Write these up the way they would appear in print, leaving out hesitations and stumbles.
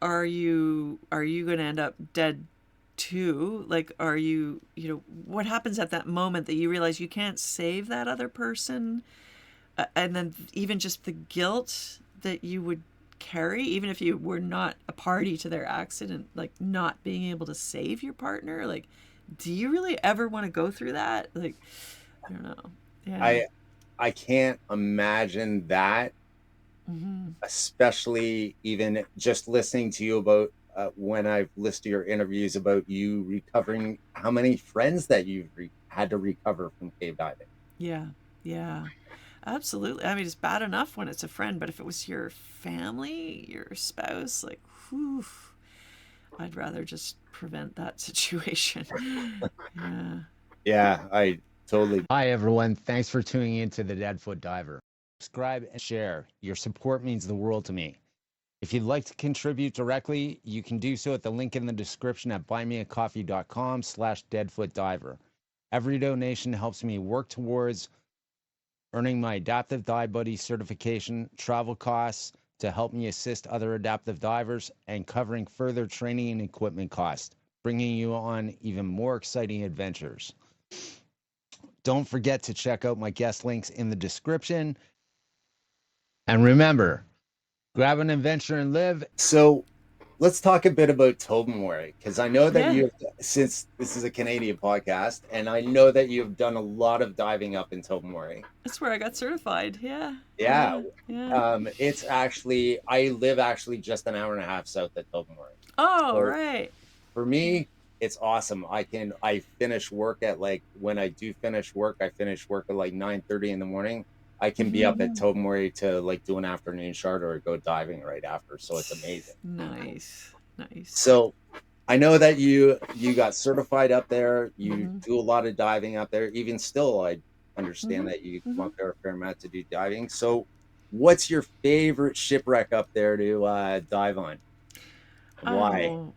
are you going to end up dead too? Like, are you, what happens at that moment that you realize you can't save that other person? And then even just the guilt that you would carry, even if you were not a party to their accident, like not being able to save your partner. Like, do you really ever want to go through that? Like, I don't know. Yeah. I can't imagine that, Mm-hmm. especially even just listening to you about when I've listened to your interviews about you recovering, how many friends that you've had to recover from cave diving. Yeah. Yeah. Absolutely. I mean, it's bad enough when it's a friend, but if it was your family, your spouse, like, whew, I'd rather just prevent that situation. Yeah. Yeah, I totally. Hi, everyone. Thanks for tuning in to the Deadfoot Diver. Subscribe and share. Your support means the world to me. If you'd like to contribute directly, you can do so at the link in the description at buymeacoffee.com/deadfootdiver. Every donation helps me work towards earning my adaptive dive buddy certification, travel costs to help me assist other adaptive divers, and covering further training and equipment costs, bringing you on even more exciting adventures. Don't forget to check out my guest links in the description. And remember, grab an adventure and live. So let's talk a bit about Tobermory, because I know that Yeah. you, since this is a Canadian podcast, and I know that you've done a lot of diving up in Tobermory. That's where I got certified. Yeah. Yeah, Yeah. Yeah. it's actually, I live actually just an hour and a half south of Tobermory. Oh, So right. for me, it's awesome. I finish work at, like, when I do finish work, I finish work at like 9:30 in the morning. I can be up at Mm-hmm. Tobermory to like do an afternoon charter or go diving right after. So it's amazing. Nice. Nice. So I know that you got certified up there. You Mm-hmm. do a lot of diving up there. Even still, I understand Mm-hmm. that you come Mm-hmm. up there a fair amount to do diving. So what's your favorite shipwreck up there to dive on? Why? Oh,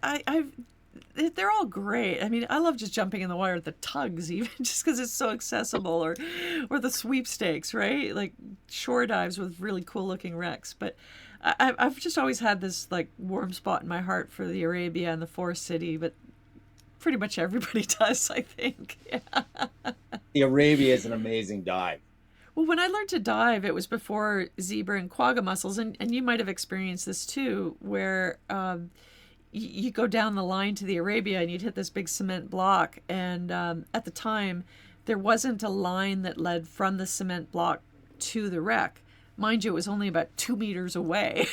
I, I've they're all great. I mean, I love just jumping in the water at the tugs, even just because it's so accessible, or the sweepstakes, right? Like shore dives with really cool looking wrecks. But I've just always had this like warm spot in my heart for the Arabia and the Forest City. But pretty much everybody does, I think. Yeah. The Arabia is an amazing dive. Well, when I learned to dive, it was before zebra and quagga mussels, and you might have experienced this too, where you go down the line to the Arabia and you'd hit this big cement block. And at the time, there wasn't a line that led from the cement block to the wreck. Mind you, it was only about 2 meters away,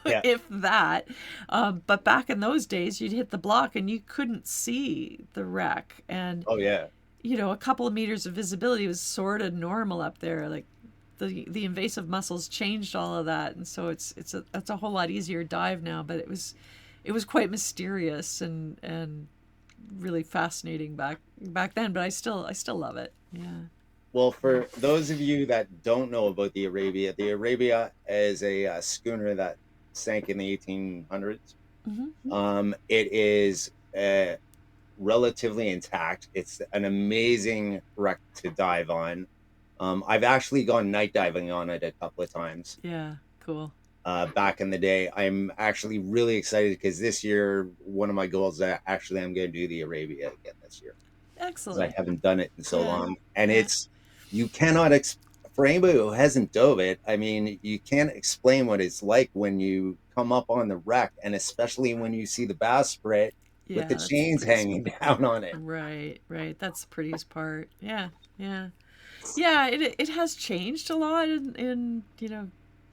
Yeah. if that. But back in those days, you'd hit the block and you couldn't see the wreck. And, Oh yeah. a couple of meters of visibility was sort of normal up there. Like, the invasive mussels changed all of that, and so it's a whole lot easier dive now. But it was quite mysterious and really fascinating back then. But I still love it. Yeah. Well, for those of you that don't know about the Arabia is a schooner that sank in the 1800s. Mm-hmm. It is relatively intact. It's an amazing wreck to dive on. I've actually gone night diving on it a couple of times Yeah. Cool. back in the day. I'm actually really excited because this year, one of my goals is that actually I'm going to do the Arabia again this year because I Excellent. haven't done it in so Yeah. long. And Yeah. you cannot, for anybody who hasn't dove it, I mean, you can't explain what it's like when you come up on the wreck, and especially when you see the bowsprit with the Yeah. That's the chains prettiest. hanging down on it. Right. Right. That's the prettiest part. Yeah. Yeah. Yeah. It has changed a lot in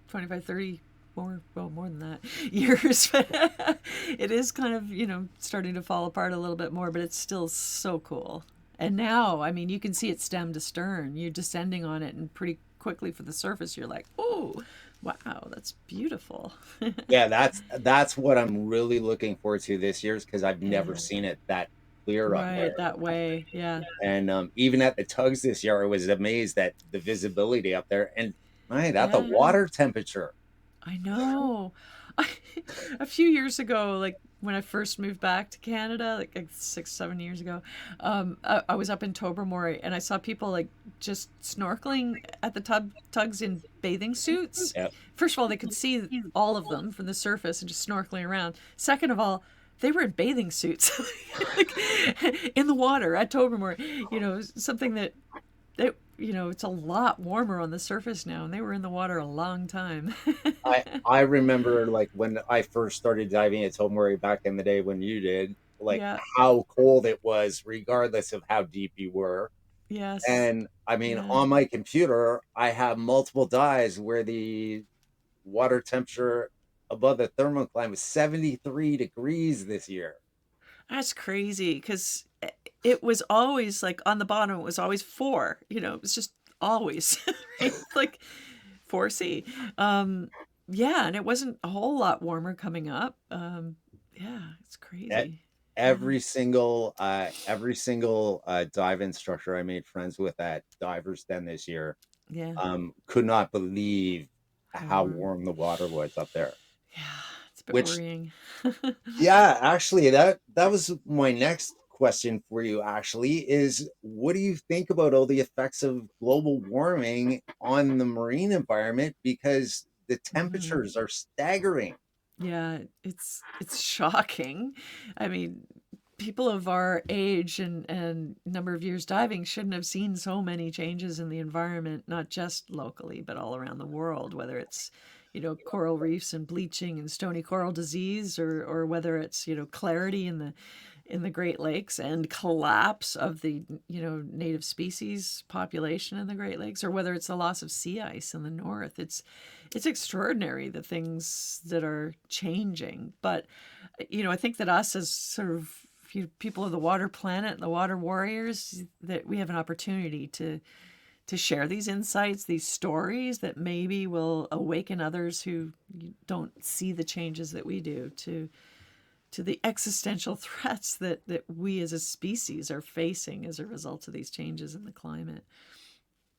25, 30, more than that years. But it is kind of starting to fall apart a little bit more, but it's still so cool. And now, I mean, you can see it stem to stern. You're descending on it, and pretty quickly for the surface you're like, oh, wow, that's beautiful. Yeah, that's what I'm really looking forward to this year, because I've never Yeah. seen it that clear up Right, there. that way. Yeah. And even at the tugs this year, I was amazed at the visibility up there, and right at the Yeah. water temperature. I know. I, a few years ago, like when I first moved back to Canada, like 6, 7 years ago, I was up in Tobermory and I saw people like just snorkeling at the tugs in bathing suits. Yep. First of all, they could see all of them from the surface and just snorkeling around. Second of all, they were in bathing suits, like in the water at Tobermory. Something that it's a lot warmer on the surface now, and they were in the water a long time. I remember like when I first started diving at Tomori back in the day when you did, like Yeah. how cold it was, regardless of how deep you were. Yes. And I mean, Yeah. on my computer, I have multiple dives where the water temperature above the thermocline was 73 degrees this year. That's crazy because it was always like on the bottom, it was always four. It was just always right? Like 4C. Yeah, and it wasn't a whole lot warmer coming up. Yeah, it's E- crazy. Yeah. every single dive instructor I made friends with at Divers Den this year Yeah. could not believe How how warm. warm the water was up there. Yeah, it's a bit Which, worrying. yeah, actually, that was my next question for you. Actually, is what do you think about all the effects of global warming on the marine environment? Because the Mhm. temperatures are staggering. Yeah, it's shocking. I mean, people of our age and number of years diving shouldn't have seen so many changes in the environment, not just locally, but all around the world, whether it's, coral reefs and bleaching and stony coral disease, or whether it's, clarity in the Great Lakes and collapse of the native species population in the Great Lakes, or whether it's the loss of sea ice in the north. It's extraordinary the things that are changing. But I think that us as sort of people of the water planet, the water warriors, that we have an opportunity to share these insights, these stories that maybe will awaken others who don't see the changes that we do to the existential threats that we as a species are facing as a result of these changes in the climate.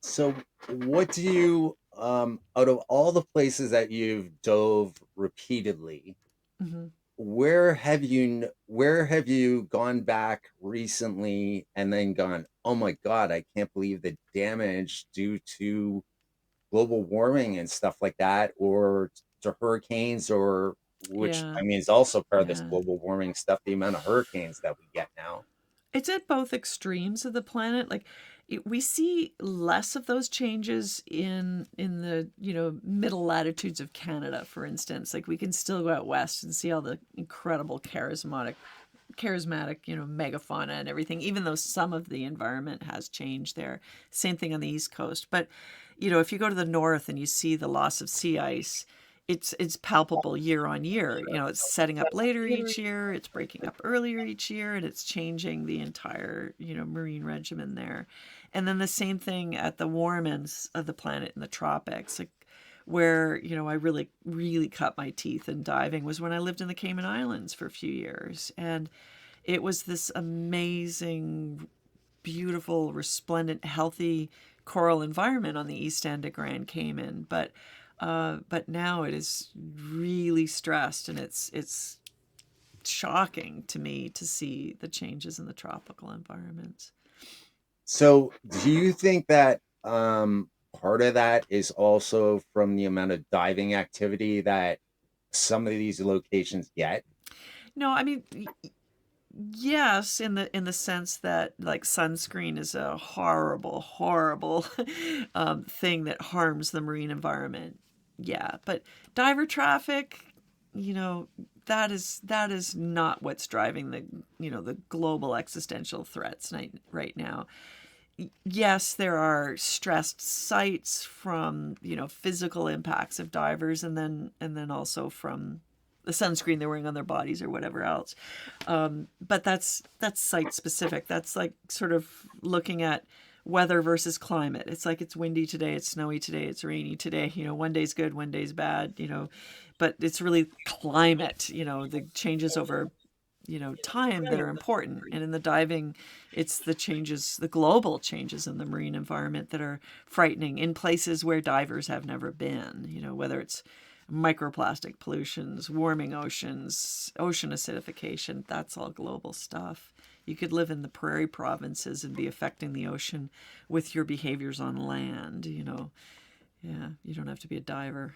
So, what do you, out of all the places that you've dove repeatedly, Hmm. where have you gone back recently and then gone, oh my God, I can't believe the damage due to global warming and stuff like that, or to hurricanes, or which Yeah, I mean is also part of this yeah. global warming stuff, the amount of hurricanes that we get now. It's at both extremes of the planet. Like we see less of those changes in the middle latitudes of Canada, for instance. Like we can still go out west and see all the incredible charismatic, megafauna and everything, even though some of the environment has changed there. Same thing on the East Coast. But, if you go to the north and you see the loss of sea ice, it's palpable year on year. It's setting up later each year, it's breaking up earlier each year, and it's changing the entire, marine regimen there. And then the same thing at the warm ends of the planet in the tropics. Like where I really really cut my teeth in diving was when I lived in the Cayman Islands for a few years, and it was this amazing, beautiful, resplendent, healthy coral environment on the east end of Grand Cayman. But now it is really stressed, and it's shocking to me to see the changes in the tropical environments. So, do you think that part of that is also from the amount of diving activity that some of these locations get? No, I mean, yes, in the sense that like sunscreen is a horrible, horrible thing that harms the marine environment. Yeah, but diver traffic, you know, that is not what's driving the global existential threats right now. Yes, there are stressed sites from physical impacts of divers, and then also from the sunscreen they're wearing on their bodies or whatever else. But that's site specific. That's like sort of looking at weather versus climate. It's like it's windy today, it's snowy today, it's rainy today. One day's good, one day's bad. But it's really climate. The changes over time that are important. And in the diving, it's the global changes in the marine environment that are frightening in places where divers have never been. Whether it's microplastic pollutions, warming oceans, ocean acidification. That's all global stuff. You could live in the prairie provinces and be affecting the ocean with your behaviors on land, you know. Yeah, you don't have to be a diver.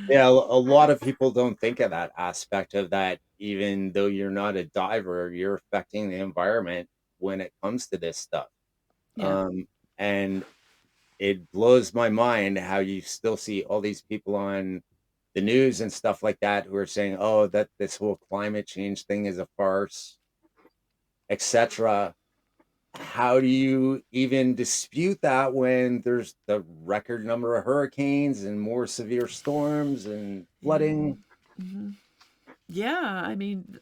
Yeah, a lot of people don't think of that aspect of that. Even though you're not a diver, you're affecting the environment when it comes to this stuff. Yeah. Um, and it blows my mind how you still see all these people on the news and stuff like that who are saying, "Oh, that this whole climate change thing is a farce," etc. How do you even dispute that when there's the record number of hurricanes and more severe storms and Yeah. flooding? Hmm. Yeah, I mean,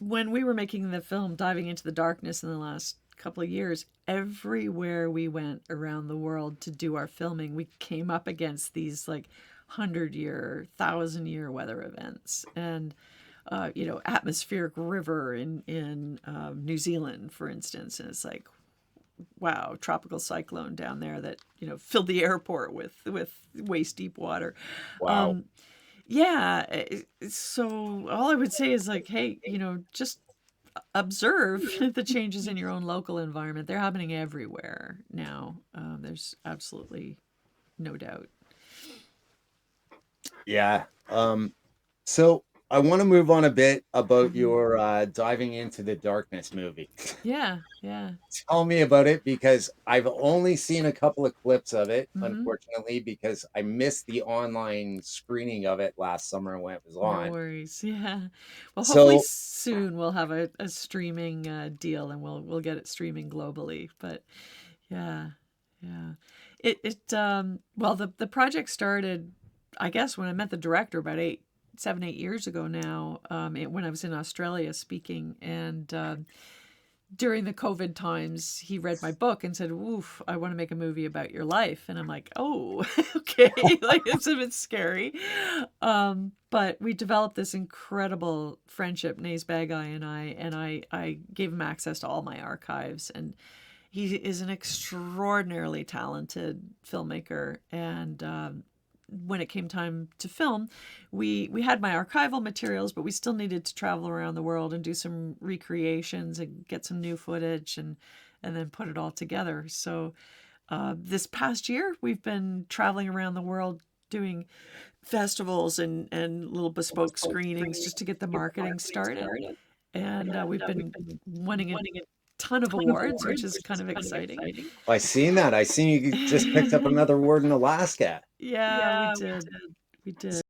when we were making the film Diving into the Darkness in the last couple of years, everywhere we went around the world to do our filming, we came up against these like 100-year, 1,000-year weather events. And you know, atmospheric river in New Zealand, for instance, and it's like, wow, tropical cyclone down there that, you know, filled the airport with waist deep water. Wow. Um, yeah, so all I would say is like, hey, you know, just observe the changes in your own local environment. They're happening everywhere now. There's absolutely no doubt. Yeah. So I want to move on a bit about Hmm. your Diving into the Darkness movie. Yeah, yeah. Tell me about it because I've only seen a couple of clips of it, Hmm. unfortunately, because I missed the online screening of it last summer when it was No on. worries. Yeah. Well, hopefully So, soon we'll have a streaming deal and we'll get it streaming globally. But yeah, yeah. Well, the project started, I guess, when I met the director about 7, 8 years ago now. When I was in Australia speaking, and during the COVID times, he read my book and said, "Oof, I want to make a movie about your life." And I'm like, "Oh, okay." Like it's a bit scary, but we developed this incredible friendship, Nays Bagai and I gave him access to all my archives, and he is an extraordinarily talented filmmaker. And when it came time to film, we had my archival materials, but we still needed to travel around the world and do some recreations and get some new footage and then put it all together. So this past year, we've been traveling around the world doing festivals and little bespoke screenings just to get the marketing started. And we've been winning a ton of awards, which is kind of exciting. I seen that. I seen you just picked up another word in Alaska. Yeah, we did. We did.